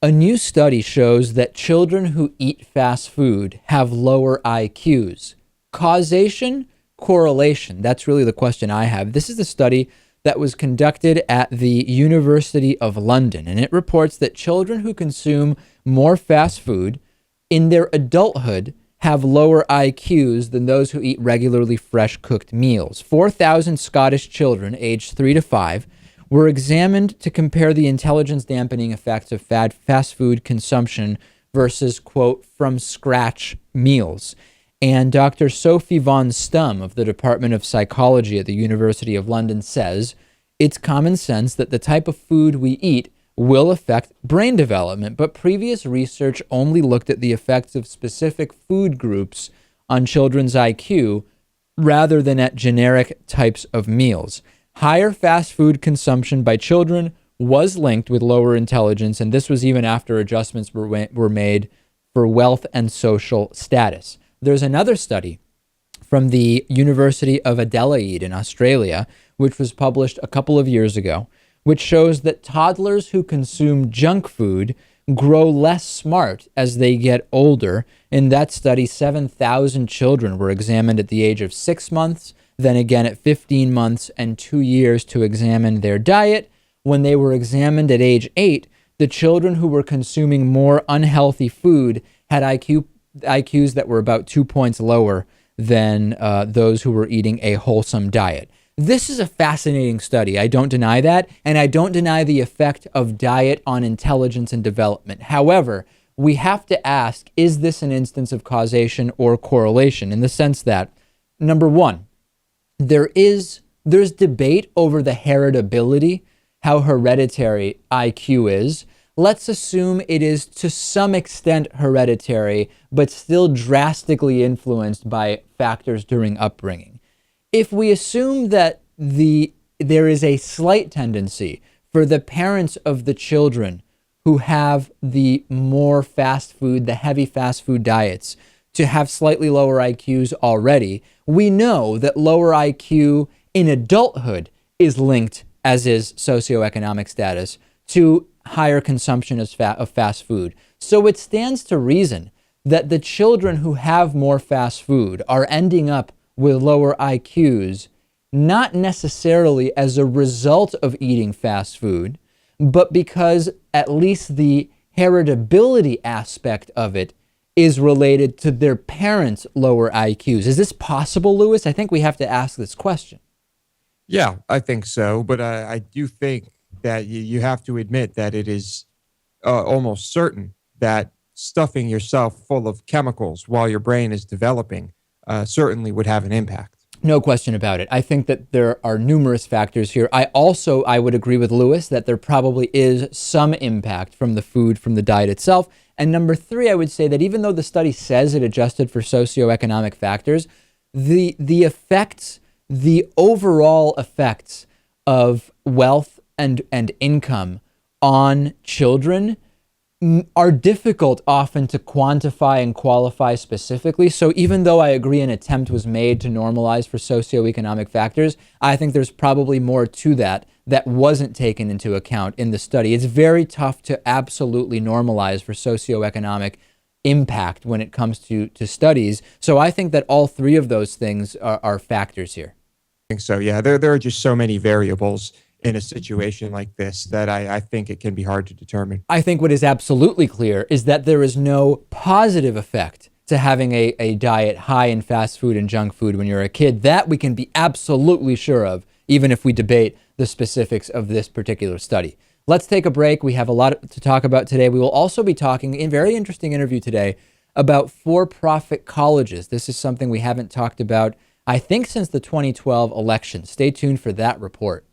A new study shows that children who eat fast food have lower IQs. Causation, correlation. That's really the question I have. This is a study that was conducted at the University of London, and it reports that children who consume more fast food in their adulthood have lower IQs than those who eat regularly fresh cooked meals. 4,000 Scottish children aged 3 to 5 were examined to compare the intelligence dampening effects of fast food consumption versus, quote, from scratch meals. And Dr. Sophie von Stum of the Department of Psychology at the University of London says it's common sense that the type of food we eat will affect brain development, but previous research only looked at the effects of specific food groups on children's IQ rather than at generic types of meals. Higher fast food consumption by children was linked with lower intelligence, and this was even after adjustments were made for wealth and social status. There's another study from the University of Adelaide in Australia, which was published a couple of years ago, which shows that toddlers who consume junk food grow less smart as they get older. In that study, 7,000 children were examined at the age of 6 months, then again at 15 months and 2 years to examine their diet. When they were examined at age 8, the children who were consuming more unhealthy food had IQs that were about 2 points lower than those who were eating a wholesome diet. This is a fascinating study. I don't deny that, and I don't deny the effect of diet on intelligence and development. However, we have to ask, is this an instance of causation or correlation? In the sense that, number one, there's debate over the heritability, how hereditary IQ is. Let's assume it is to some extent hereditary, but still drastically influenced by factors during upbringing. If we assume that there is a slight tendency for the parents of the children who have the more fast food, the heavy fast food diets, to have slightly lower IQs already, we know that lower IQ in adulthood is linked, as is socioeconomic status, to higher consumption of fast food. So it stands to reason that the children who have more fast food are ending up with lower IQs, not necessarily as a result of eating fast food, but because at least the heritability aspect of it is related to their parents' lower IQs. Is this possible, Lewis? I think we have to ask this question. Yeah, I think so. But I do think that you have to admit that it is almost certain that stuffing yourself full of chemicals while your brain is developing certainly would have an impact. No question about it. I think that there are numerous factors here. I would agree with Lewis that there probably is some impact from the food, from the diet itself. And number three, I would say that even though the study says it adjusted for socioeconomic factors, the effects, the overall effects of wealth and income on children are difficult often to quantify and qualify specifically. So even though I agree an attempt was made to normalize for socioeconomic factors, I think there's probably more to that wasn't taken into account in the study. It's very tough to absolutely normalize for socioeconomic impact when it comes to studies. So I think that all three of those things are factors here. I think so, yeah. There are just so many variables in a situation like this that I think it can be hard to determine. I think what is absolutely clear is that there is no positive effect to having a diet high in fast food and junk food when you're a kid. That we can be absolutely sure of, even if we debate the specifics of this particular study. Let's take a break. We have a lot to talk about today. We will also be talking in a very interesting interview today about for-profit colleges. This is something we haven't talked about, I think, since the 2012 election. Stay tuned for that report.